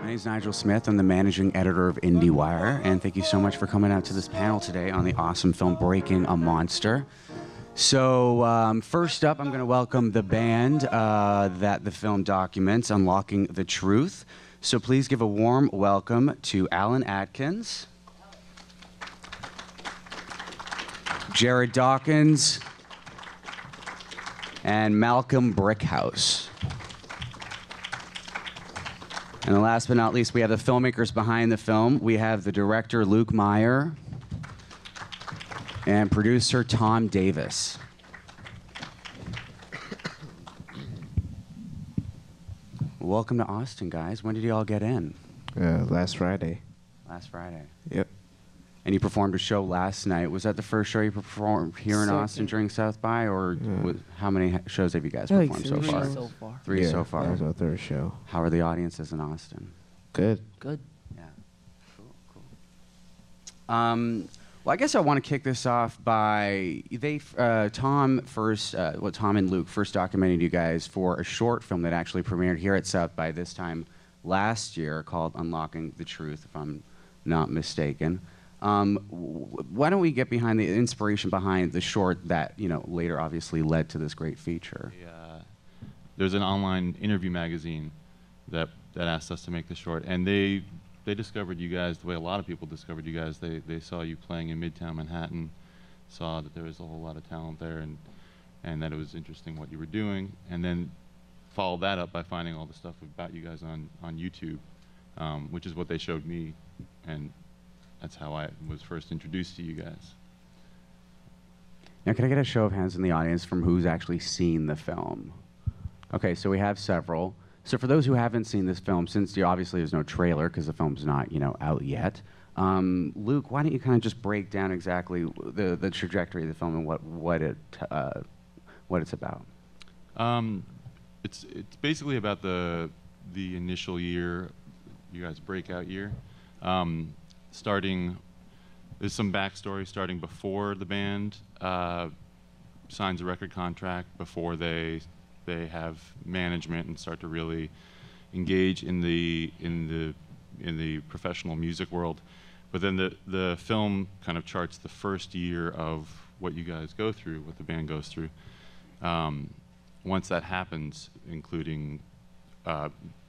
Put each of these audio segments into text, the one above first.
My name is Nigel Smith. I'm the managing editor of IndieWire, and thank you so much for coming out to this panel today on the awesome film Breaking a Monster. So first up, I'm going to welcome the band that the film documents, Unlocking the Truth. So please give a warm welcome to Alec Atkins, Jarad Dawkins, and Malcolm Brickhouse. And last but not least, we have the filmmakers behind the film. We have the director, Luke Meyer, and producer, Tom Davis. Welcome to Austin, guys. When did you all get in? Last Friday. Last Friday. Yep. And you performed a show last night. Was that the first show you performed here in Austin during South by, or how many shows have you guys performed so far? Three so far. That was our third show. How are the audiences in Austin? Good. Good. Yeah. Cool. Well, I guess I want to kick this off by Tom and Luke first documented you guys for a short film that actually premiered here at South by this time last year called Unlocking the Truth, if I'm not mistaken. Why don't we get behind the inspiration behind the short that later obviously led to this great feature? There's an online interview magazine that asked us to make the short, and they discovered you guys the way a lot of people discovered you guys. They saw you playing in Midtown Manhattan, saw that there was a whole lot of talent there, and that it was interesting what you were doing, and then followed that up by finding all the stuff about you guys on YouTube, which is what they showed me, and that's how I was first introduced to you guys. Now, can I get a show of hands in the audience from who's actually seen the film? Okay, so we have several. So for those who haven't seen this film, since obviously there's no trailer because the film's not out yet, Luke, why don't you kind of just break down exactly the trajectory of the film and what it's about? It's basically about the initial year, you guys' breakout year. There's some backstory starting before the band signs a record contract, before they have management and start to really engage in the professional music world. But then the film kind of charts the first year of what you guys go through, what the band goes through. Once that happens, including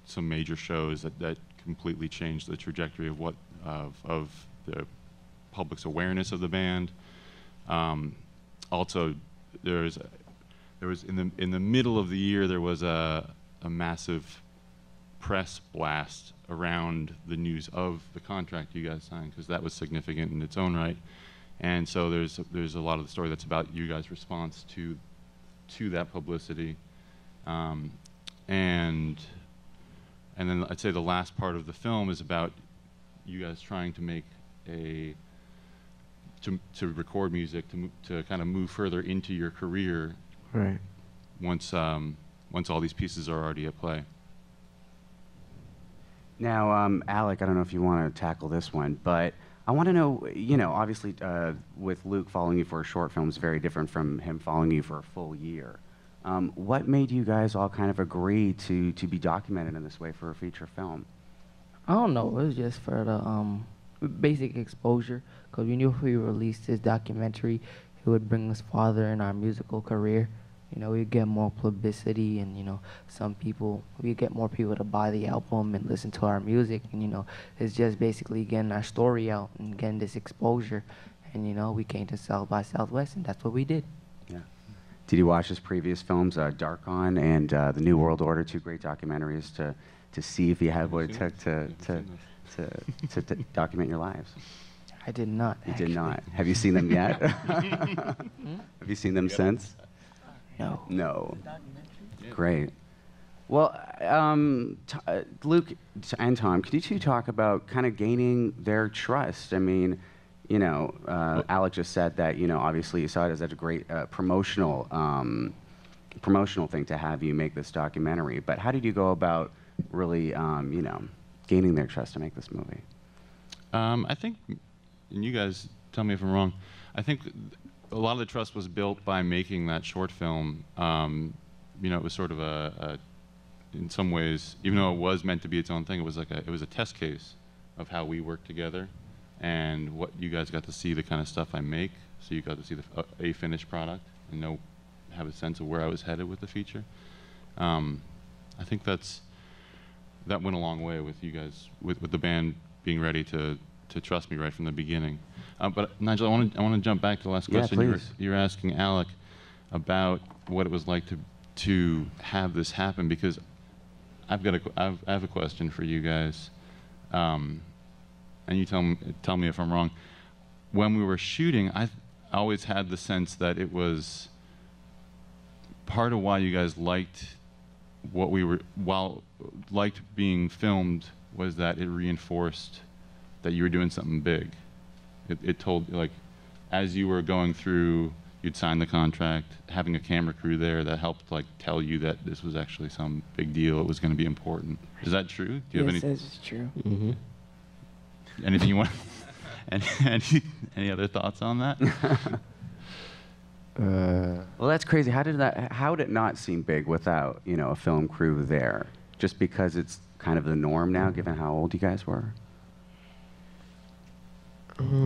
some major shows that completely change the trajectory of the public's awareness of the band. Also, there was in the middle of the year there was a massive press blast around the news of the contract you guys signed, because that was significant in its own right. And so there's a lot of the story that's about you guys' response to that publicity, and then I'd say the last part of the film is about you guys trying to make to record music, to kind of move further into your career. Right. Once all these pieces are already at play. Now, Alec, I don't know if you want to tackle this one, but I want to know, obviously with Luke following you for a short film is very different from him following you for a full year. What made you guys all kind of agree to be documented in this way for a feature film? I don't know. It was just for the basic exposure, because we knew if we released this documentary, it would bring us farther in our musical career. We'd get more publicity, and we'd get more people to buy the album and listen to our music, and it's just basically getting our story out and getting this exposure. And we came to South by Southwest, and that's what we did. Yeah. Did you watch his previous films, Dark On and The New World Order, two great documentaries to see if you had what it took to document your lives? I did not. You did not. Have you seen them yet? Have you seen them since? No. No. Great. Well, Luke and Tom, could you two talk about kind of gaining their trust? I mean, Alec just said that, obviously you saw it as a great promotional thing to have you make this documentary. But how did you go about really, gaining their trust to make this movie? I think, and you guys tell me if I'm wrong, I think a lot of the trust was built by making that short film. It was sort of in some ways, even though it was meant to be its own thing, it was like it was a test case of how we work together, and what you guys got to see the kind of stuff I make. So you got to see a finished product and have a sense of where I was headed with the feature. I think that went a long way with you guys, with the band being ready to trust me right from the beginning. But Nigel, I want to jump back to the last question. Yeah, please. You're asking Alec about what it was like to have this happen, because I have a question for you guys, and you tell me if I'm wrong. When we were shooting, I always had the sense that it was part of why you guys liked liked being filmed was that it reinforced that you were doing something big. It told, like, as you were going through, you'd sign the contract, having a camera crew there that helped, like, tell you that this was actually some big deal, it was going to be important. Is that true? Do you have any? Yes, that's true. Mm-hmm. Anything you want? Any other thoughts on that? Well, that's crazy. How did it not seem big without, a film crew there? Just because it's kind of the norm now, given how old you guys were?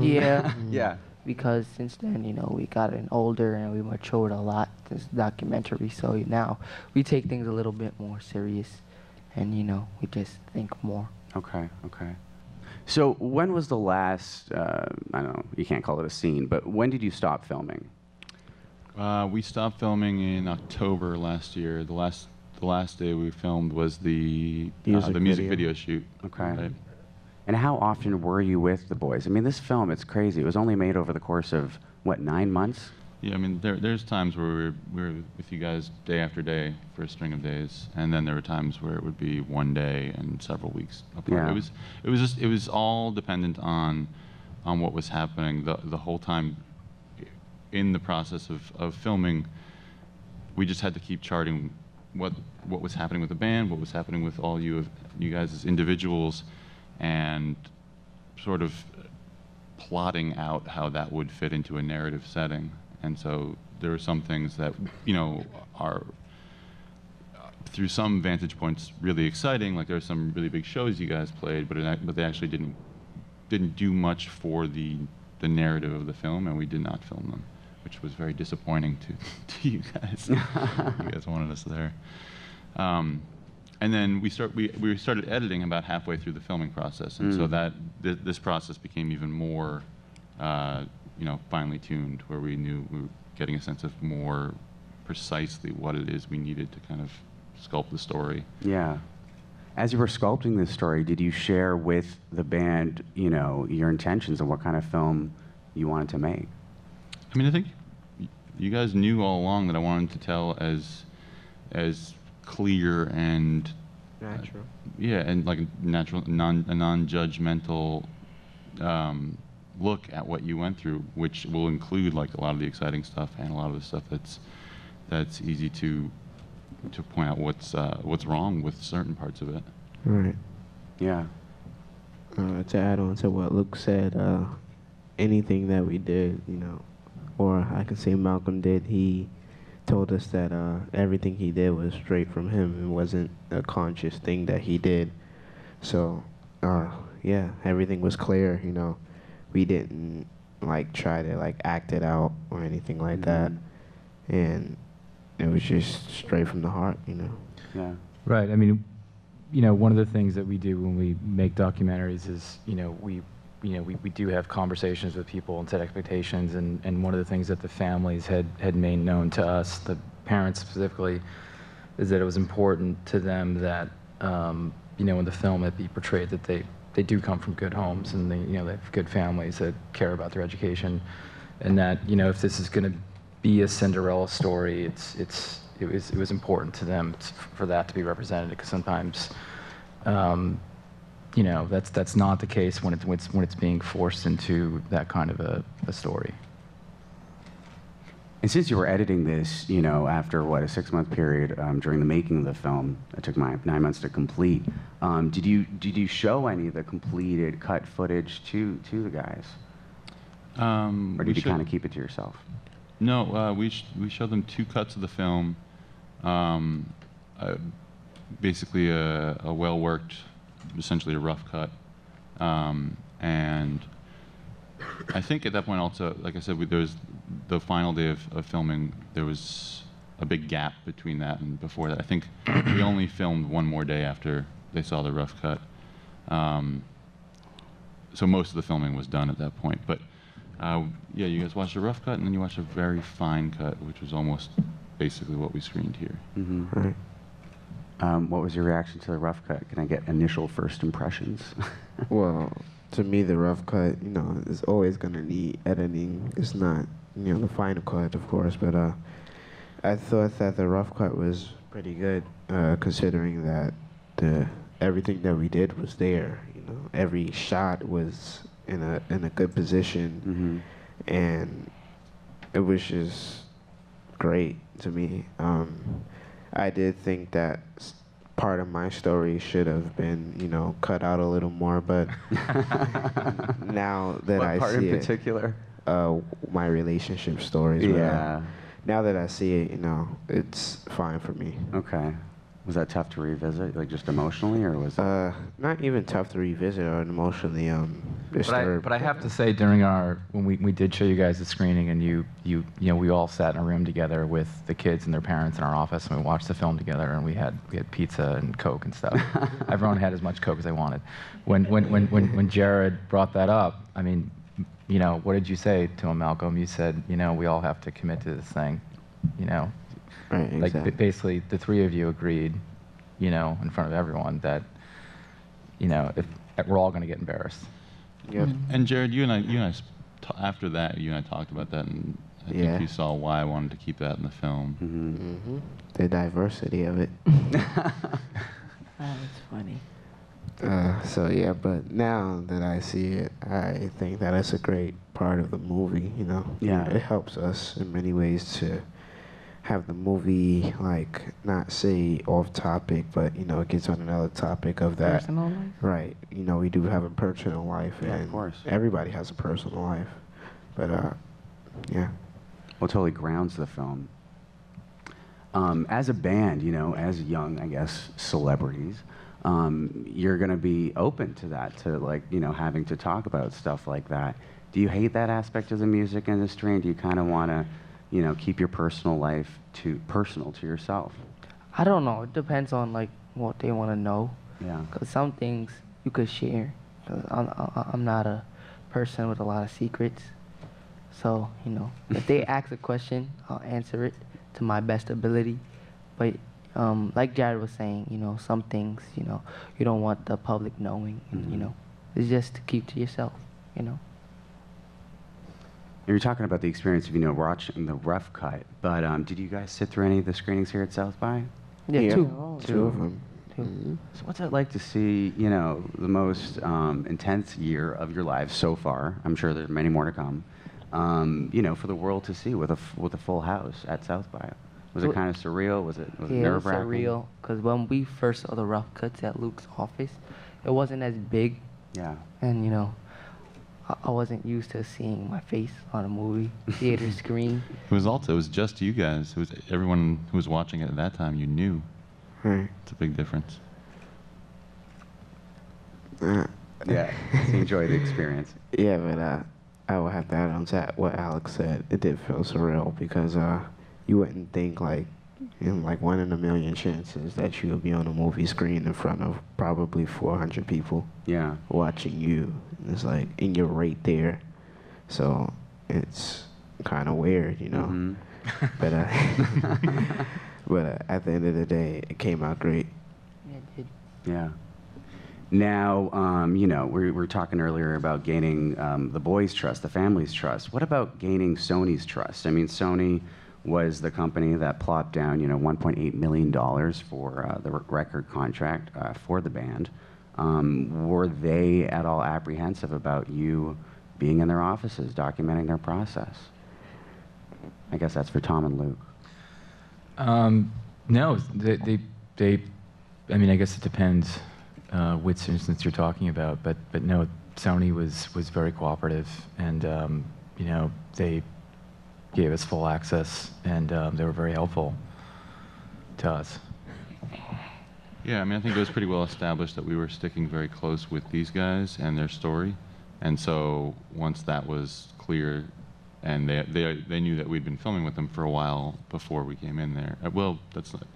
Yeah. Yeah. Because since then, we gotten older and we matured a lot. This documentary, so now we take things a little bit more serious, and we just think more. Okay. So when was the last? I don't know. You can't call it a scene, but when did you stop filming? We stopped filming in October last year. The last day we filmed was the music video shoot. Okay. Right? And how often were you with the boys? I mean, this film, it's crazy. It was only made over the course of, 9 months? Yeah, I mean, there's times where we were with you guys day after day for a string of days, and then there were times where it would be one day and several weeks apart. Yeah. It was all dependent on what was happening the whole time. In the process of filming, we just had to keep charting what was happening with the band, what was happening with all you guys as individuals, and sort of plotting out how that would fit into a narrative setting. And so there were some things that are through some vantage points really exciting. Like there were some really big shows you guys played, but they actually didn't do much for the narrative of the film, and we did not film them, which was very disappointing to you guys. You guys wanted us there. And then we started editing about halfway through the filming process, and so this process became even more, finely tuned, where we knew we were getting a sense of more precisely what it is we needed to kind of sculpt the story. Yeah. As you were sculpting this story, did you share with the band, your intentions and what kind of film you wanted to make? I mean, I think you guys knew all along that I wanted to tell as clear and Natural. and like a natural, a non-judgmental look at what you went through, which will include like a lot of the exciting stuff and a lot of the stuff that's easy to point out what's wrong with certain parts of it. Right. Yeah. To add on to what Luke said, anything that we did, or I can say Malcolm did, he told us that everything he did was straight from him. It wasn't a conscious thing that he did. So, everything was clear, We didn't, try to, act it out or anything like that. And it was just straight from the heart, Yeah. Right. I mean, one of the things that we do when we make documentaries is, we do have conversations with people and set expectations, and one of the things that the families had made known to us, the parents specifically, is that it was important to them that, in the film it be portrayed that they do come from good homes, and they have good families that care about their education, and that, if this is going to be a Cinderella story, it was important to them for that to be represented, because sometimes that's not the case when it's being forced into that kind of a story. And since you were editing this, after a 6-month period during the making of the film, it took 9 months to complete. Did you show any of the completed cut footage to the guys, or did you kind of keep it to yourself? No, we showed them 2 cuts of the film. basically a well-worked, essentially a rough cut. And I think at that point also, like I said, there was the final day of filming, there was a big gap between that and before that. I think we only filmed one more day after they saw the rough cut. So most of the filming was done at that point. But yeah, you guys watched a rough cut and then you watched a very fine cut, which was almost basically what we screened here. Mm-hmm. Right. What was your reaction to the rough cut? Can I get initial first impressions? Well, to me, the rough cut, you know, is always going to need editing. It's not, you know, the final cut, of course, but I thought that the rough cut was pretty good, considering that everything that we did was there. You know, every shot was in a good position, and it was just great to me. I did think that part of my story should have been, you know, cut out a little more, but now that What I part see in it, particular? my relationship stories. Yeah. Now that I see it, you know, it's fine for me. Okay. Was that tough to revisit, like just emotionally, or was it? Not even tough to revisit or emotionally disturbed. But I have to say, during when we did show you guys the screening, and you know, we all sat in a room together with the kids and their parents in our office, and we watched the film together, and we had pizza and Coke and stuff. Everyone had as much Coke as they wanted. When Jarad brought that up, I mean, you know, what did you say to him, Malcolm? You said, you know, we all have to commit to this thing, you know. Right, exactly. Like, basically, the three of you agreed, you know, in front of everyone that, you know, if we're all going to get embarrassed. Yep. And Jarad, you and I, after that, you and I talked about that, and I think you saw why I wanted to keep that in the film. The diversity of it. It's funny. So yeah, but now that I see it, I think that it's a great part of the movie, you know. Yeah. It helps us in many ways to have the movie, like, not say off topic, but, you know, it gets on another topic of that. Personal life? Right. You know, we do have a personal life, Yeah, and of course. everybody has a personal life. But, yeah. Well, it totally grounds the film. As a band, you know, as young, I guess, celebrities, you're going to be open to that, to, like, you know, having to talk about stuff like that. Do you hate that aspect of the music industry, and do you kind of want to, you know, keep your personal life personal to yourself? I don't know. It depends on, like, what they want to know. Yeah. Because some things you could share. 'Cause I'm not a person with a lot of secrets. So, you know, if they ask a question, I'll answer it to my best ability. But like Jarad was saying, you know, some things, you know, you don't want the public knowing, you know. It's just to keep to yourself, you know. You're talking about the experience of, you know, watching the rough cut, but did you guys sit through any of the screenings here at South by? Yeah, Two of them. So what's it like to see, you know, the most intense year of your lives so far? I'm sure there's many more to come. You know, for the world to see with a full house at South by. Was it kind of surreal? Was it nerve-wracking? It was surreal. Because when we first saw the rough cuts at Luke's office, it wasn't as big. Yeah. And, you know, I wasn't used to seeing my face on a movie theater screen. It was just you guys. It was everyone who was watching it at that time. You knew. Right. It's a big difference. Yeah. So you enjoy the experience. Yeah, but I will have to add on to what Alex said. It did feel surreal because you wouldn't think, like, in like 1 in a million chances that you would be on a movie screen in front of probably 400 people. Yeah. Watching you. It's like, and you're right there. So it's kind of weird, you know. But at the end of the day, it came out great. Yeah, it did. Yeah. Now, you know, we were talking earlier about gaining the boys' trust, the family's trust. What about gaining Sony's trust? I mean, Sony was the company that plopped down, you know, $1.8 million for the record contract for the band. Were they at all apprehensive about you being in their offices, documenting their process? I guess that's for Tom and Luke. No, they I mean, I guess it depends which instance you're talking about, but no, Sony was very cooperative, and you know, they gave us full access, and they were very helpful to us. Yeah, I mean, I think it was pretty well established that we were sticking very close with these guys and their story. And so once that was clear, and they knew that we'd been filming with them for a while before we came in there. Well, that's not,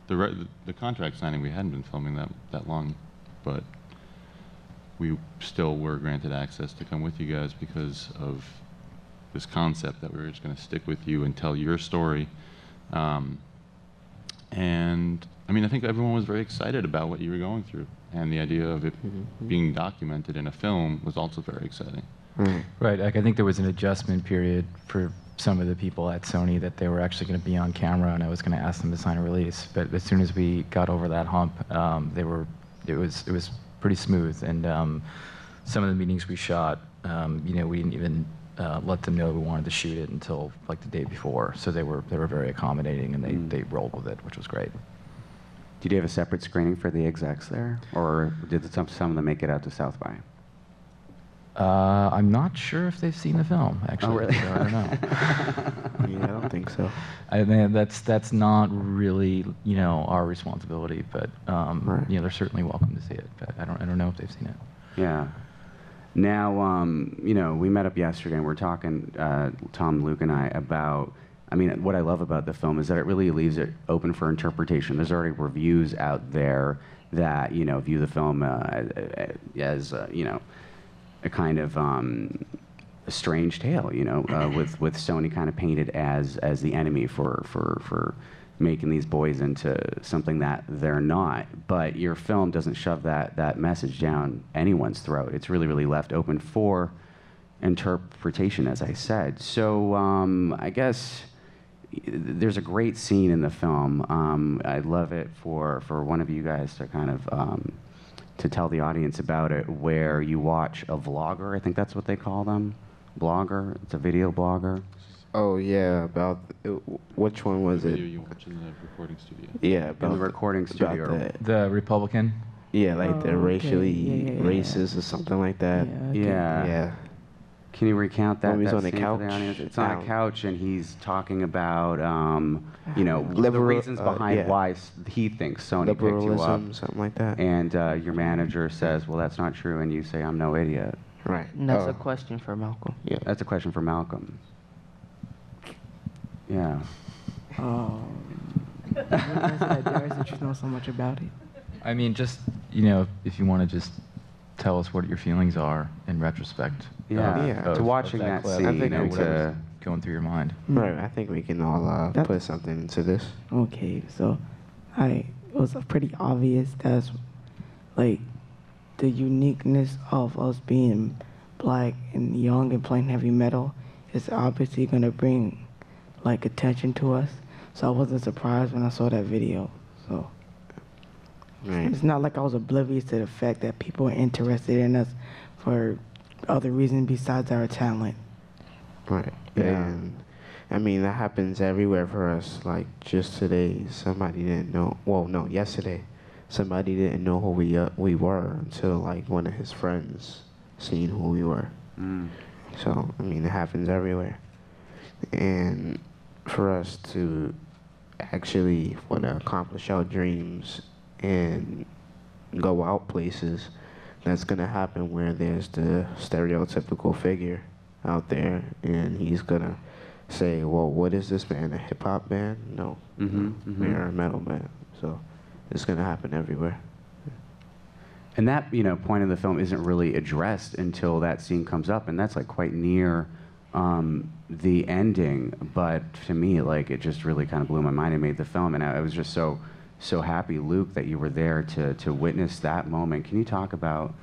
the contract signing, we hadn't been filming that long, but we still were granted access to come with you guys because of this concept that we were just going to stick with you and tell your story. And I mean, I think everyone was very excited about what you were going through, and the idea of it being documented in a film was also very exciting. Right. Like, I think there was an adjustment period for some of the people at Sony that they were actually going to be on camera, and I was going to ask them to sign a release. But as soon as we got over that hump, it was pretty smooth. And some of the meetings we shot, we didn't even let them know we wanted to shoot it until like the day before. So they were very accommodating, and they rolled with it, which was great. Did you have a separate screening for the execs there, or did some of them make it out to South by? I'm not sure if they've seen the film, actually. Oh, really? So I don't know. Yeah, I don't think so. I mean, that's not really, our responsibility, but Right. they're certainly welcome to see it. But I don't know if they've seen it. Yeah. Now, we met up yesterday and we're talking, Tom, Luke, and I, about, I mean, what I love about the film is that it really leaves it open for interpretation. There's already reviews out there that, view the film as, a kind of a strange tale, with Sony kind of painted as the enemy for making these boys into something that they're not. But your film doesn't shove that message down anyone's throat. It's really, really left open for interpretation, as I said. So I guess there's a great scene in the film. I'd love it for one of you guys to kind of to tell the audience about it, where you watch a vlogger. I think that's what they call them, blogger. It's a video blogger. Oh yeah, about which one was The it? video you watch in the recording studio. Yeah, In about the recording studio. About The Republican. yeah, like the Oh, okay. racially Yeah. racist or something like that. okay. Yeah. Yeah. Can you recount that? When he's that on the scene for the couch? audience? It's on a couch, and he's talking about, the Liberal- reasons behind yeah. why he thinks Sony picked you up. Liberalism, something like that. And your manager says, well, that's not true, and you say, I'm no idiot. Right. And that's Oh, a question for Malcolm. yeah. That's a question for Malcolm. Yeah. Darius, that you know so much about it. I mean, just, if you want to just tell us what your feelings are in retrospect. Yeah. Yeah. To watching that clip, scene, I think whatever's going through your mind. Right. I think we can all That- put something into this. Okay, so it was pretty obvious that's like the uniqueness of us being black and young and playing heavy metal is obviously gonna bring like attention to us. So I wasn't surprised when I saw that video. So Right. it's not like I was oblivious to the fact that people are interested in us for other reasons besides our talent. Right. Yeah. And I mean, that happens everywhere for us. Like just today, somebody didn't know. Well, no, yesterday, somebody didn't know who we were until like one of his friends seen who we were. Mm. So I mean, it happens everywhere. And for us to actually want to accomplish our dreams and go out places, that's gonna happen where there's the stereotypical figure out there, and he's gonna say, well, what is this band, a hip-hop band? No, we're a metal band. So it's gonna happen everywhere. And that, point of the film isn't really addressed until that scene comes up, and that's like quite near the ending. But to me, like, it just really kind of blew my mind and made the film, and I was just so happy, Luke, that you were there to witness that moment. Can you talk about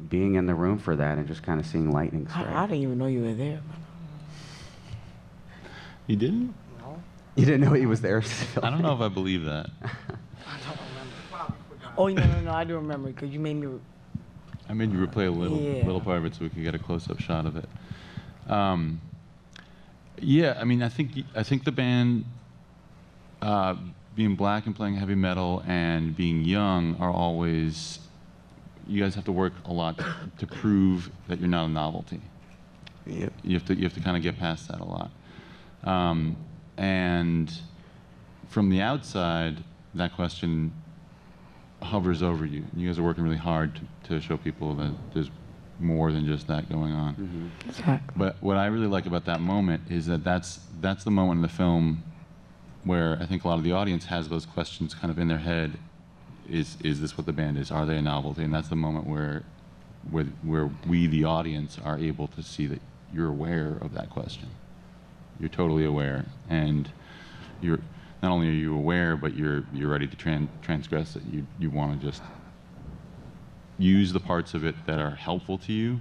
being in the room for that and just kind of seeing lightning strike? I didn't even know you were there. You didn't? You didn't know he was there? I don't know if I believe that. Oh, no, I do remember because you made me. I made you replay a Yeah. little part of it so we could get a close-up shot of it. Yeah, I mean, I think the band, being black and playing heavy metal and being young are always, you guys have to work a lot to prove that you're not a novelty. Yep. You have to kind of get past that a lot. And from the outside, that question hovers over you. You guys are working really hard to show people that there's more than just that going on. Exactly. But what I really like about that moment is that that's the moment in the film where I think a lot of the audience has those questions kind of in their head. Is this what the band is? Are they a novelty? And that's the moment where we, the audience, are able to see that you're aware of that question. You're totally aware, and you're not only are you aware, but you're ready to transgress it. You want to just use the parts of it that are helpful to you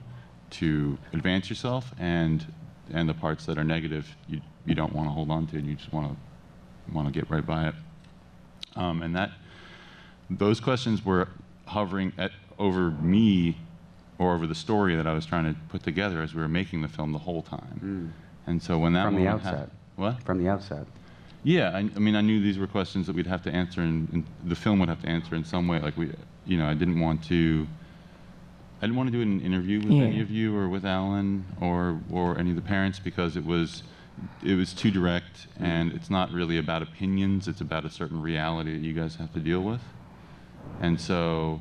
to advance yourself, and the parts that are negative you don't want to hold on to, and you just want to get right by it. And those questions were hovering over me, or over the story that I was trying to put together as we were making the film the whole time. And so when that From the moment outset. what? From the outset. Yeah, I mean, I knew these were questions that we'd have to answer, and the film would have to answer in some way. Like I didn't want to do an interview with any of you, or with Alan, or any of the parents, because it was too direct, and it's not really about opinions. It's about a certain reality that you guys have to deal with. And so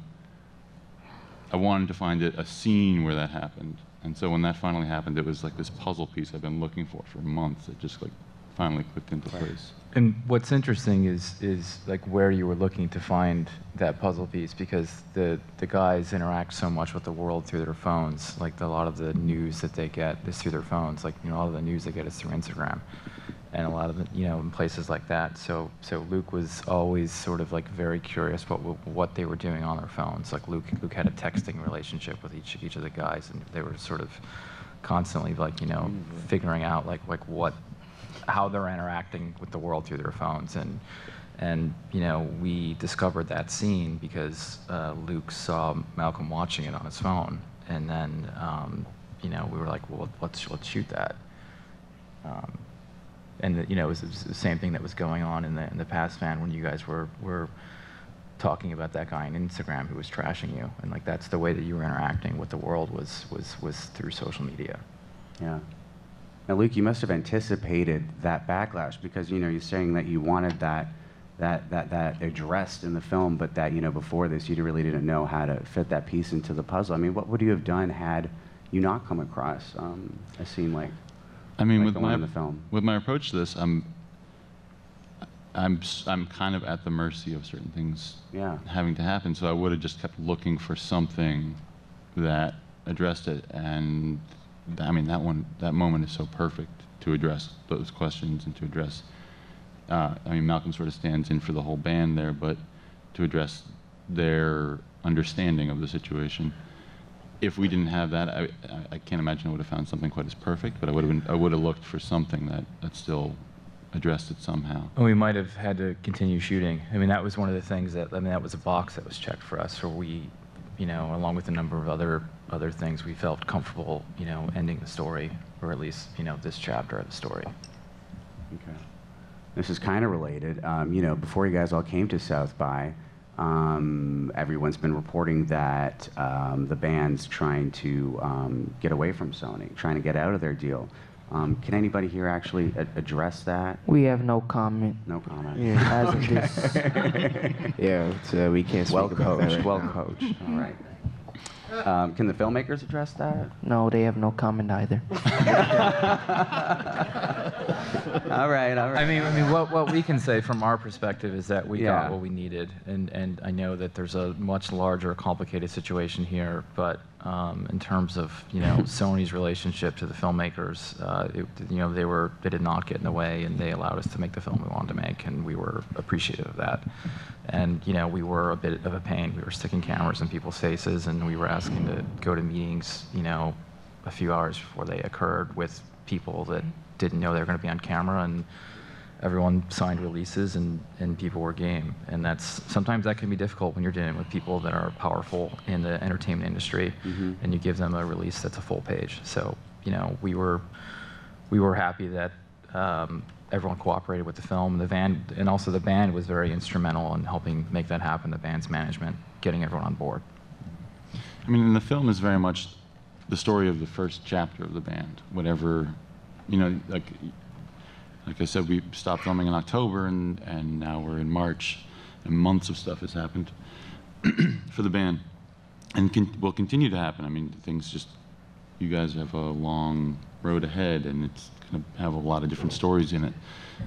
I wanted to find a scene where that happened. And so when that finally happened, it was like this puzzle piece I've been looking for months. It just like finally clicked into place. And what's interesting is like where you were looking to find that puzzle piece, because the guys interact so much with the world through their phones. Like a lot of the news that they get is through their phones. Like, a lot of the news they get is through Instagram, and a lot of the, in places like that. So Luke was always sort of like very curious what they were doing on their phones. Like Luke had a texting relationship with each of the guys, and they were sort of constantly like figuring out like how they're interacting with the world through their phones. And we discovered that scene because Luke saw Malcolm watching it on his phone, and then we were like, well, let's shoot that. And it was the same thing that was going on in the past fan when you guys were talking about that guy on Instagram who was trashing you, and like that's the way that you were interacting with the world was through social media. Yeah. Now, Luke, you must have anticipated that backlash, because you're saying that you wanted that addressed in the film, but that before this you really didn't know how to fit that piece into the puzzle. I mean, what would you have done had you not come across a scene like? I mean, like the one in the film? With my approach to this, I'm kind of at the mercy of certain things having to happen. So I would have just kept looking for something that addressed it, and I mean that moment is so perfect to address those questions and to address. I mean, Malcolm sort of stands in for the whole band there, but to address their understanding of the situation. If we didn't have that, I can't imagine I would have found something quite as perfect. But I would have looked for something that still addressed it somehow. And we might have had to continue shooting. I mean, that was one of the things that was a box that was checked for us, where we, along with a number of other things, we felt comfortable, ending the story, or at least, this chapter of the story. Okay. This is kind of related. Before you guys all came to South by, everyone's been reporting that the band's trying to get away from Sony, trying to get out of their deal. Can anybody here actually address that? We have no comment. No comment. Yeah. As of this. Yeah, we can't speak Well about that coached. right Well now. coached. All right. Can the filmmakers address that? No, they have no comment either. All right. I mean, what we can say from our perspective is that we Yeah. got what we needed, and I know that there's a much larger, complicated situation here, but in terms of Sony's relationship to the filmmakers, they did not get in the way, and they allowed us to make the film we wanted to make, and we were appreciative of that. And we were a bit of a pain. We were sticking cameras in people's faces, and we were asking to go to meetings, a few hours before they occurred, with people that didn't know they were going to be on camera, and everyone signed releases, and people were game. And sometimes that can be difficult when you're dealing with people that are powerful in the entertainment industry, and you give them a release that's a full page. So we were happy that everyone cooperated with the film. The band was very instrumental in helping make that happen. The band's management, getting everyone on board. I mean, and the film is very much the story of the first chapter of the band. Whatever, like I said, we stopped filming in October, and now we're in March, and months of stuff has happened. for the band, and will continue to happen. I mean, things just, you guys have a long road ahead, and it's going to have a lot of different stories in it.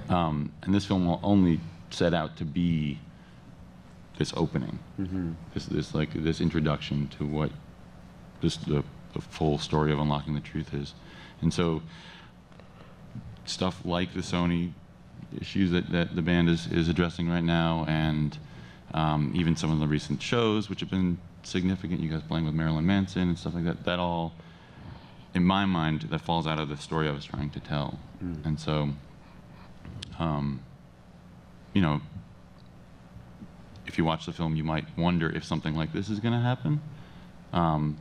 And this film will only set out to be this opening, this introduction to what the full story of Unlocking the Truth is. And so stuff like the Sony issues that the band is addressing right now, and even some of the recent shows, which have been significant, you guys playing with Marilyn Manson and stuff like that, that all, in my mind, that falls out of the story I was trying to tell. And so, you know, if you watch the film, you might wonder if something like this is going to happen,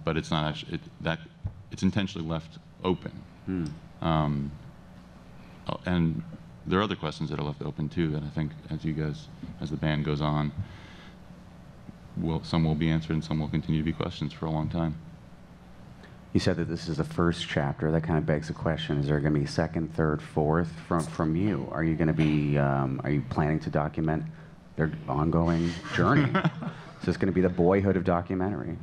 but it's not actually, it's intentionally left open. And there are other questions that are left open too that I think as the band goes on, some will be answered and some will continue to be questions for a long time. You said that this is the first chapter. That kind of begs the question: is there going to be a second, third, fourth from you? Are you going to be? Are you planning to document their ongoing journey? Is this going to be the boyhood of documentary?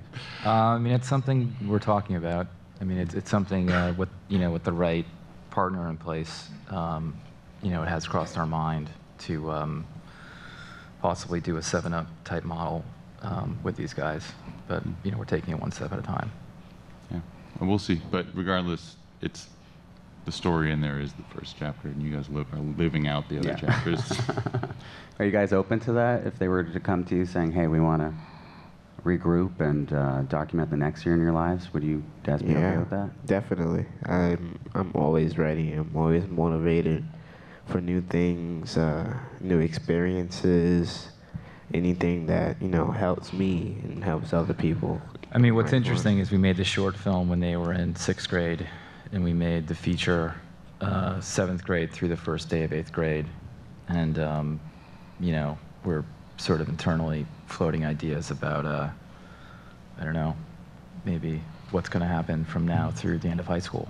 I mean, it's something we're talking about. I mean, it's something with the right partner in place. It has crossed our mind to possibly do a 7-Up type model with these guys, but we're taking it one step at a time. Yeah, well, we'll see. But regardless, it's the story in there is the first chapter, and you guys are living out the other chapters. Are you guys open to that? If they were to come to you saying, "Hey, we want to regroup and document the next year in your lives," would you guys be okay with that? Definitely. I'm always ready. I'm always motivated for new things, new experiences, anything that helps me and helps other people. I mean, what's interesting is we made the short film when they were in 6th grade, and we made the feature 7th grade through the first day of 8th grade, and we're sort of internally floating ideas about I don't know, maybe what's going to happen from now through the end of high school.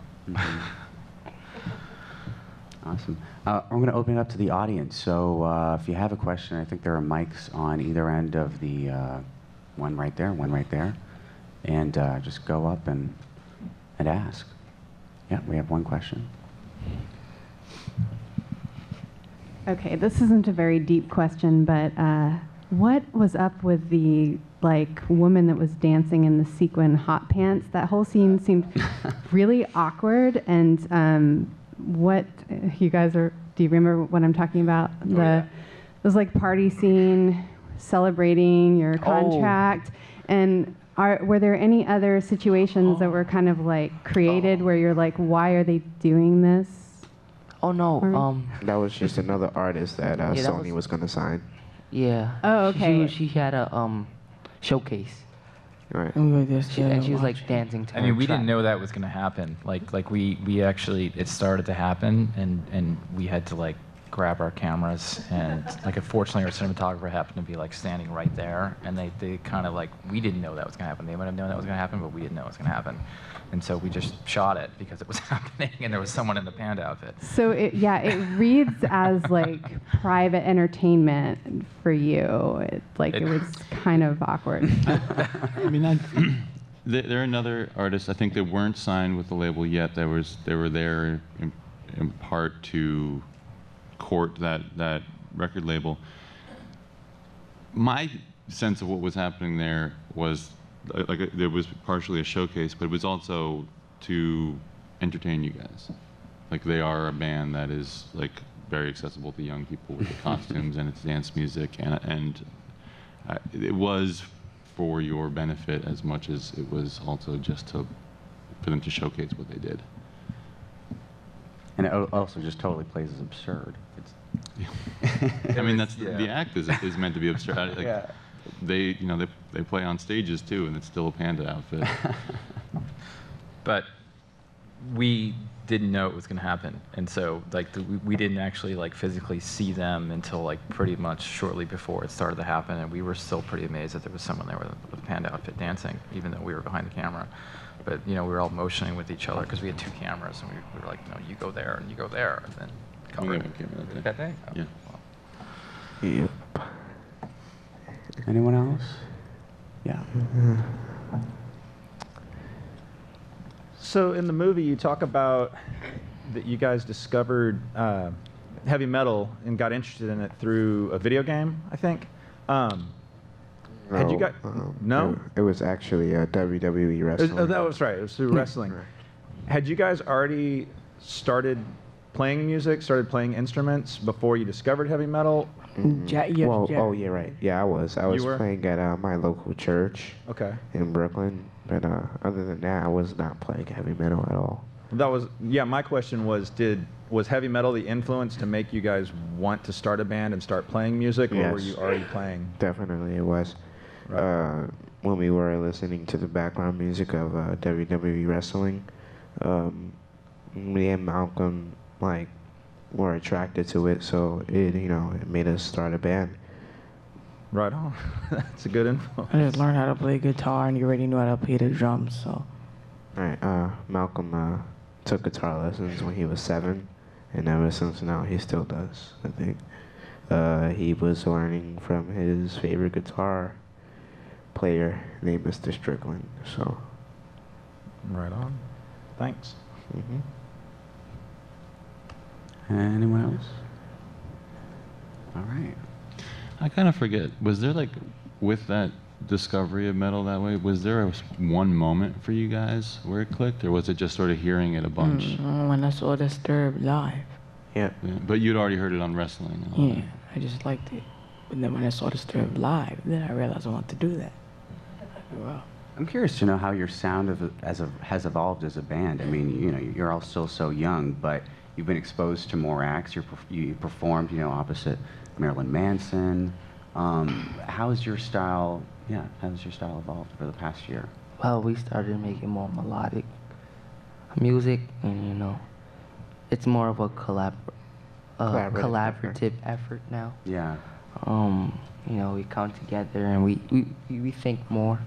Awesome. I'm going to open it up to the audience. So if you have a question, I think there are mics on either end of the one right there, and just go up and ask. Yeah, we have one question. Okay, this isn't a very deep question, but what was up with the woman that was dancing in the sequin hot pants? That whole scene seemed really awkward. And what you guys are? Do you remember what I'm talking about? It was like party scene, celebrating your contract, and were there any other situations that were kind of created where you're like, why are they doing this? Oh no. That was just another artist that Sony was going to sign. Yeah. Oh, okay. She had a showcase. Right. And she was dancing to I mean, we track. didn't know that was going to happen. We actually, it started to happen, and we had to grab our cameras, and unfortunately our cinematographer happened to be standing right there, and they kind of we didn't know that was going to happen. They might have known that was going to happen, but we didn't know it was going to happen. And so we just shot it because it was happening, and there was someone in the panda outfit. So it reads as private entertainment for you. It was kind of awkward. I mean, there are another artists I think that weren't signed with the label yet. They were there in part to court that record label. My sense of what was happening there was there was partially a showcase, but it was also to entertain you guys. They are a band that is very accessible to young people with the costumes and its dance music, and it was for your benefit as much as it was also just for them to showcase what they did. And it also just totally plays as absurd. I mean, that's the act is meant to be absurd. They play on stages too, and it's still a panda outfit. But we didn't know it was going to happen, and so we didn't actually physically see them until pretty much shortly before it started to happen, and we were still pretty amazed that there was someone there with a panda outfit dancing, even though we were behind the camera. But we were all motioning with each other because we had 2 cameras, and we were like, no, you go there and you go there, and then cover it. That day? Oh, Yeah. well. Yep. Anyone else? Yeah. So in the movie, you talk about that you guys discovered heavy metal and got interested in it through a video game, I think. Had you got no? It was actually WWE wrestling. Oh, that was right. It was through wrestling. Right. Had you guys already started playing music, started playing instruments before you discovered heavy metal? Oh yeah, right. Yeah, I was. I was were? playing at my local church Okay. in Brooklyn, but other than that, I was not playing heavy metal at all. That was my question was was heavy metal the influence to make you guys want to start a band and start playing music, or were Yes. you already playing? Definitely, it was. Right. When we were listening to the background music of WWE wrestling, me and Malcolm were attracted to it, so it made us start a band. Right on. That's a good influence. I just learned how to play guitar, and you already knew how to play the drums, so. Right. Malcolm took guitar lessons when he was 7, and ever since now he still does, I think. He was learning from his favorite guitar player named Mr. Strickland, so. Right on. Thanks. Mm-hmm. Anyone else? All right. I kind of forget. Was there with that discovery of metal that way, was there one moment for you guys where it clicked, or was it just sort of hearing it a bunch? When I saw Disturbed live. Yeah. Yeah, but you'd already heard it on wrestling. And all Yeah, I just liked it. But then when I saw Disturbed live, then I realized I wanted to do that. Wow. I'm curious to know how your sound has evolved as a band. I mean, you're all still so young, but you've been exposed to more acts. You performed, opposite Marilyn Manson. How has your style evolved over the past year? Well, we started making more melodic music, and it's more of a collaborative effort now. Yeah. We come together and we think more.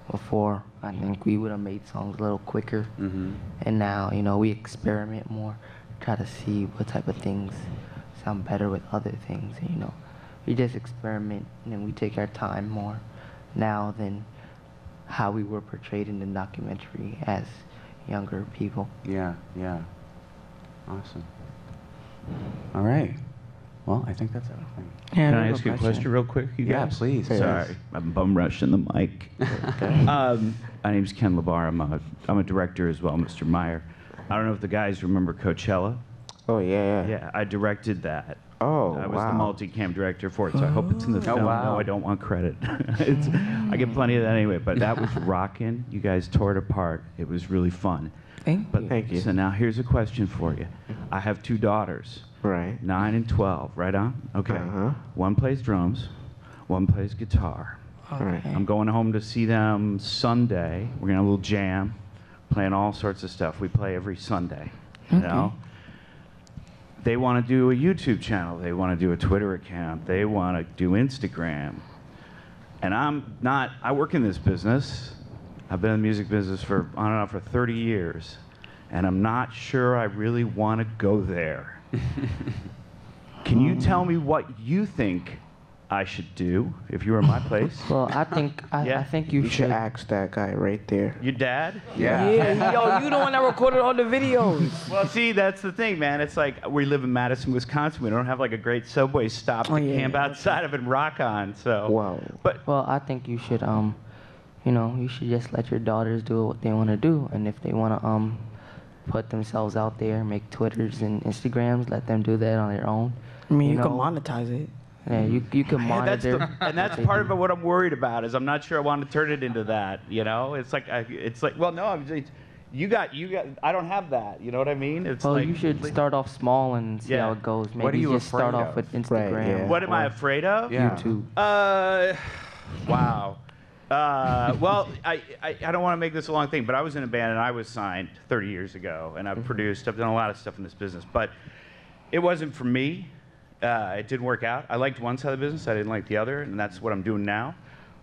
Before, I think we would have made songs a little quicker, and now we experiment more, try to see what type of things sound better with other things. We just experiment and we take our time more now than how we were portrayed in the documentary as younger people. Yeah, yeah. Awesome. All right. Well, I think that's everything. Can I ask you a question real quick, you Yeah, guys? please. Sorry, I'm bum rushing the mic. My name's Ken Labar. I'm a director as well, Mr. Meyer. I don't know if the guys remember Coachella. Oh, yeah. Yeah, I directed that. Oh, I was wow. the multi-cam director for it, so I hope it's in the film. wow. No, I don't want credit. I get plenty of that anyway, but that was rocking. You guys tore it apart. It was really fun. Thank you. So now here's a question for you. I have 2 daughters. Right. 9 and 12, right on? Okay. Uh-huh. One plays drums, one plays guitar. Right. I'm going home to see them Sunday. We're gonna have a little jam, playing all sorts of stuff. We play every Sunday, you know? They want to do a YouTube channel. They want to do a Twitter account. They want to do Instagram. And I work in this business. I've been in the music business for 30 years. And I'm not sure I really want to go there. Can you tell me what you think I should do if you were in my place? Well, I think you You should ask that guy right there. Your dad? Yeah, yo, you the one that recorded all the videos. Well, see, that's the thing, man. It's like we live in Madison, Wisconsin. We don't have like a great subway stop to camp outside of and rock on. So, Wow. but Well, I think you should you should just let your daughters do what they want to do, and if they want to put themselves out there, make Twitters and Instagrams, let them do that on their own. I mean, you know? can monetize it. Yeah, you can monitor. and that's part of what I'm worried about is I'm not sure I want to turn it into that. It's like well, no, you got. I don't have that. You know what I mean? It's Well, like you should start off small and see Yeah. how it goes. Maybe What are you just start afraid off of? with Instagram. yeah. What am I or afraid of? Yeah. YouTube. Wow. Well, I don't want to make this a long thing, but I was in a band and I was signed 30 years ago, and I've done a lot of stuff in this business, but it wasn't for me. It didn't work out. I liked one side of the business, I didn't like the other, and that's what I'm doing now.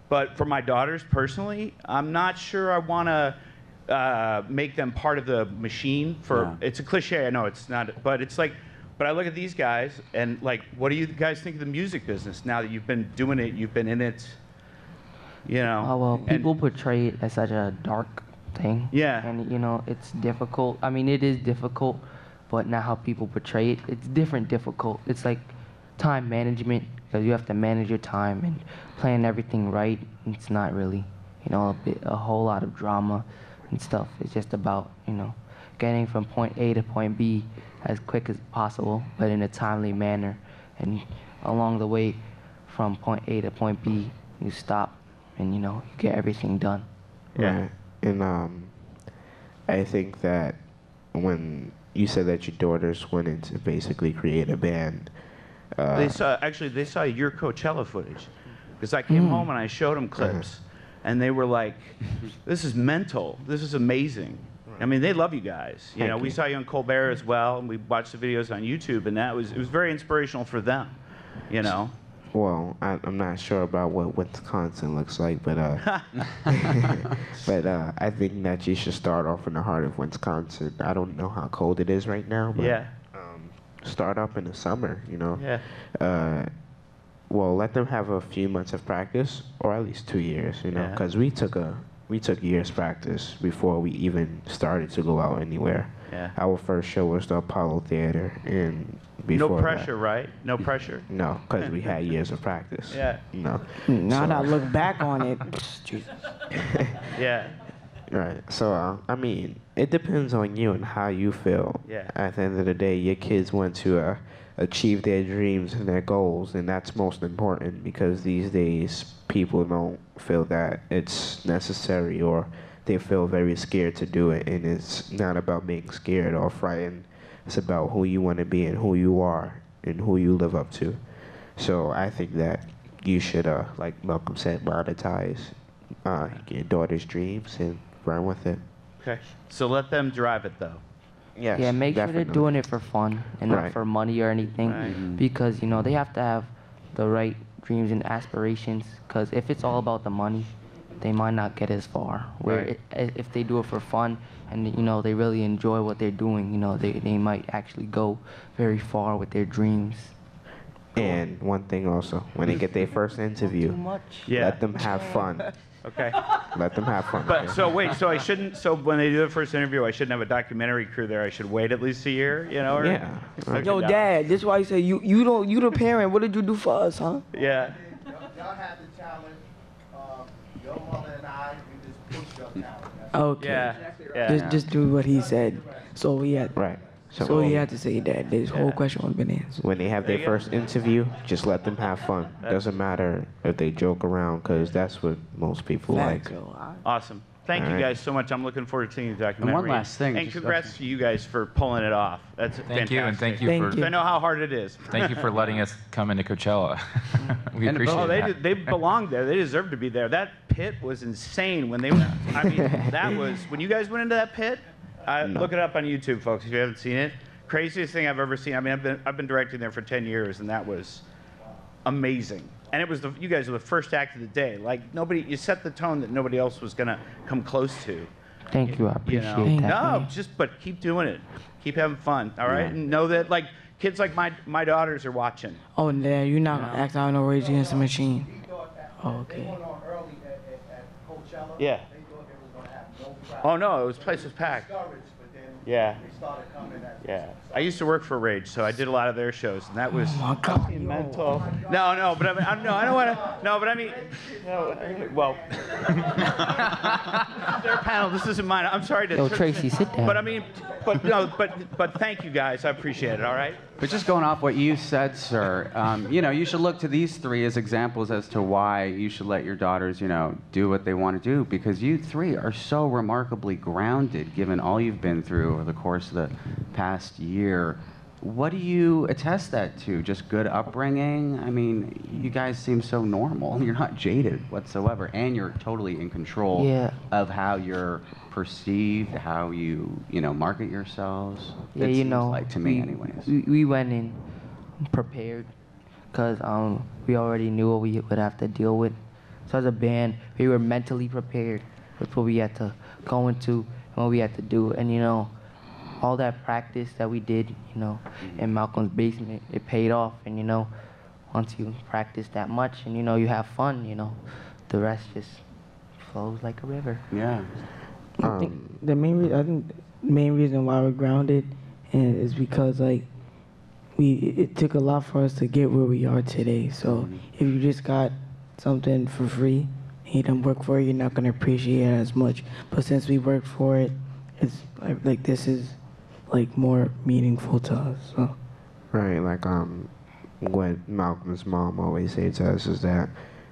But for my daughters personally, I'm not sure I want to make them part of the machine. It's a cliche, I know it's not, but it's like, but I look at these guys and like, what do you guys think of the music business now that you've been doing it, you've been in it? You know. Oh, well, And- people portray it as such a dark thing. Yeah. And, you know, it's difficult. I mean, it is difficult, but not how people portray it. It's difficult. It's like time management, because you have to manage your time and plan everything right. It's not really, you know, a whole lot of drama and stuff. It's just about, you know, getting from point A to point B as quick as possible, but in a timely manner. And along the way, from point A to point B, you stop and, you know, you get everything done. Yeah. Right. And I think that when you said that your daughters wanted to basically create a band, They saw your Coachella footage, because I came home and I showed them clips, and they were like, "This is mental. This is amazing." I mean, they love you guys. You know, we saw you on Colbert as well, and we watched the videos on YouTube, and it was very inspirational for them. You know. well, I'm not sure about what Wisconsin looks like, but I think that you should start off in the heart of Wisconsin. I don't know how cold it is right now, but Yeah. start up in the summer, you know. Yeah. Well, let them have a few months of practice, or at least 2 years, you know, Yeah. because we took years practice before we even started to go out anywhere. Yeah. Our first show was the Apollo Theater, and before No that- pressure, right? No pressure. No, because we had years of practice. Yeah. No. Now that I So- look back on it, Jesus. Yeah. Right. So, I mean, it depends on you and how you feel. Yeah. At the end of the day, your kids want to achieve their dreams and their goals, and that's most important, because these days people don't feel that it's necessary, or they feel very scared to do it. And it's not about being scared or frightened. It's about who you want to be and who you are and who you live up to. So I think that you should, like Malcolm said, monetize your daughter's dreams and run with it. Okay. So let them drive it, though. Yes, Yeah, make sure they're definitely. doing it for fun and not Right. for money or anything. Right. Because, you know, they have to have the right dreams and aspirations. Because if it's all about the money, they might not get as far. Where Right. if they do it for fun and, you know, they really enjoy what they're doing, you know, they might actually go very far with their dreams. And one thing also, when they get their first interview, Too much. Yeah. let them have fun. Okay. Let them have fun. But okay? so wait, so I shouldn't. So when they do the first interview, I shouldn't have a documentary crew there. I should wait at least a year, you know? Or, Yeah. Okay, Yo, no. Dad, this is why you say you the parent. What did you do for us, huh? Yeah. Y'all had the challenge. Your mother and I, we just pushed your challenge. Okay. Yeah. Yeah. Just do what he said. So we had. Right. So he had to say that. This whole question would have been answered. When they have their first interview, just let them have fun. Doesn't matter if they joke around, because that's what most people like. Awesome. Thank you All right. guys so much. I'm looking forward to seeing the documentary. last thing, And just- congrats to you guys for pulling it off. That's Thank you, and thank you Thank for you. I know how hard it is. thank you for letting us come into Coachella. We And appreciate Oh, that. they belonged there. They deserve to be there. That pit was insane when they went. I mean, that was when you guys went into that pit. Look it up on YouTube, folks, if you haven't seen it. Craziest thing I've ever seen. I mean, I've been directing there for 10 years, and that was amazing. And it was you guys were the first act of the day. Like you set the tone that nobody else was gonna come close to. Thank you. I You appreciate know? that. No, but keep doing it. Keep having fun. All right, and know that like kids like my daughters are watching. Oh, Dad, you're not gonna act out no Rage Against the Machine. Oh, They okay. went on early at Coachella. Yeah. They thought they was gonna have no crowd. Oh no, place was packed. Discouraged, but then Yeah. they started coming at Yeah, I used to work for Rage, so I did a lot of their shows, and that was my God. fucking mental. No, but I mean, no, I don't want to. No, but I mean, no, well, their panel. This isn't mine. I'm sorry to. Yo, Tracy, sit down. But I mean, but thank you guys. I appreciate it. All right. But just going off what you said, sir, you know, you should look to these three as examples as to why you should let your daughters, you know, do what they want to do, because you three are so remarkably grounded, given all you've been through over the course of the past year. What do you attest that to? Just good upbringing? I mean, you guys seem so normal. You're not jaded whatsoever, and you're totally in control Yeah. of how you're perceived, how you know, market yourselves. Yeah, It you seems know, like to me, anyways. we went in prepared because we already knew what we would have to deal with. So as a band, we were mentally prepared with what we had to go into and what we had to do. And, you know, all that practice that we did, you know, in Malcolm's basement, it paid off. And, you know, once you practice that much and, you know, you have fun, you know, the rest just flows like a river. Yeah. I think the main reason why we're grounded is because like it took a lot for us to get where we are today. So if you just got something for free and you don't work for it, you're not gonna appreciate it as much. But since we work for it, it's like this is like more meaningful to us. So. Right, like what Malcolm's mom always says to us is that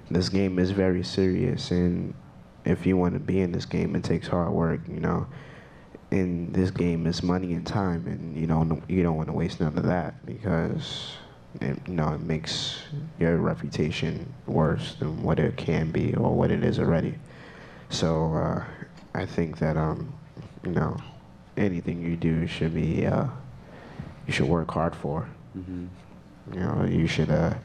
this game is very serious, and if you want to be in this game, it takes hard work, you know. In this game is money and time, and you don't want to waste none of that because it makes your reputation worse than what it can be or what it is already. So I think that anything you do should be you should work hard for. You should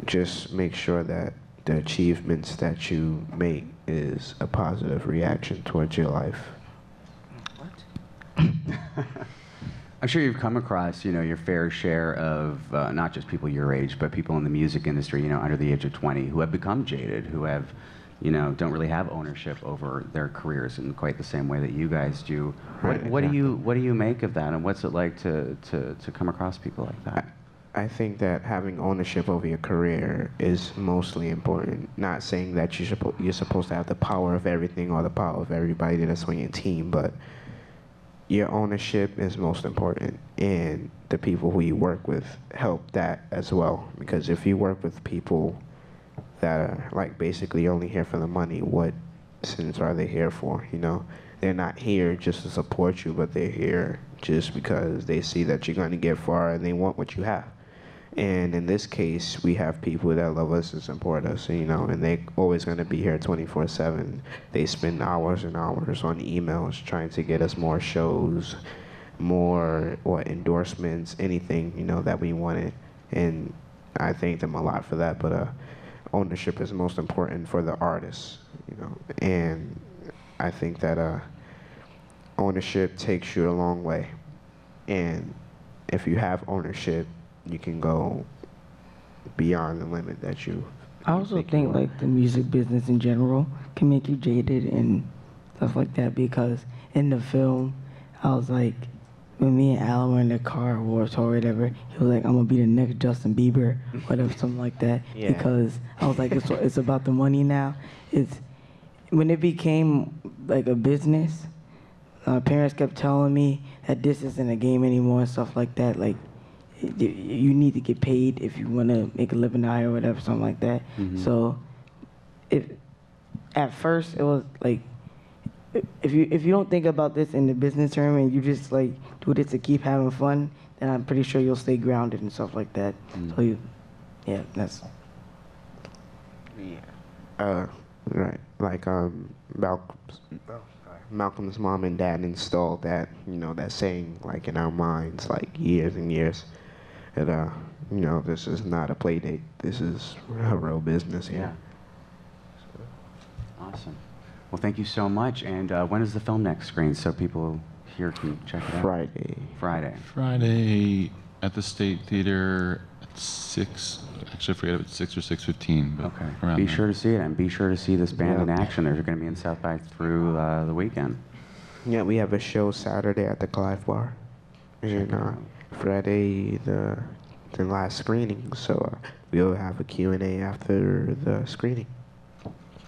just make sure that the achievements that you make is a positive reaction towards your life. What? I'm sure you've come across, your fair share of not just people your age, but people in the music industry, under the age of 20, who have become jaded, who have, don't really have ownership over their careers in quite the same way that you guys do. What do you make of that, and what's it like to come across people like that? I think that having ownership over your career is mostly important. Not saying that you're supposed to have the power of everything or the power of everybody that's on your team, but your ownership is most important, and the people who you work with help that as well. Because if you work with people that are like basically only here for the money, what sense are they here for? They're not here just to support you, but they're here just because they see that you're going to get far and they want what you have. And in this case, we have people that love us and support us, and they're always going to be here 24/7. They spend hours and hours on emails trying to get us more shows, more endorsements, anything, that we wanted. And I thank them a lot for that. But ownership is most important for the artists, And I think that ownership takes you a long way. And if you have ownership, you can go beyond the limit that you. I also think like the music business in general can make you jaded and stuff like that, because in the film, I was like, when me and Alan were in the car or whatever, he was like, I'm gonna be the next Justin Bieber, whatever, something like that. Yeah. Because I was like, it's about the money now. It's when it became like a business. Parents kept telling me that this isn't a game anymore and stuff like that. Like, you need to get paid if you want to make a living out or whatever, something like that. So, at first it was like, if you don't think about this in the business term and you just like do this to keep having fun, then I'm pretty sure you'll stay grounded and stuff like that. So that's. Yeah. Right. Like Malcolm's mom and dad installed that, that saying like in our minds like years and years. That this is not a play date. This is a real business here. Yeah. Awesome. Well, thank you so much. And when is the film next screen so people here can check it out? Friday at the State Theater at 6. Actually, I forget if it's 6 or 6:15. But okay. Be sure to see it, and be sure to see this band in action. They're going to be in South by through the weekend. Yeah, we have a show Saturday at the Clive Bar. And Friday, the last screening. So we'll have a Q&A after the screening.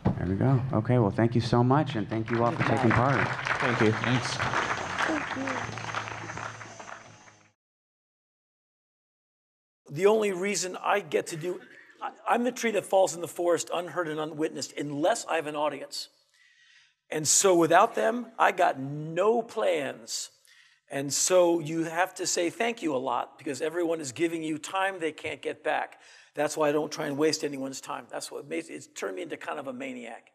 There we go. Okay, well, thank you so much, and thank you all for taking part. Thank you. Thanks. Thank you. The only reason I get to do, I'm the tree that falls in the forest unheard and unwitnessed unless I have an audience. And so without them, I got no plans. And so you have to say thank you a lot because everyone is giving you time they can't get back. That's why I don't try and waste anyone's time. That's what it's turned me into kind of a maniac.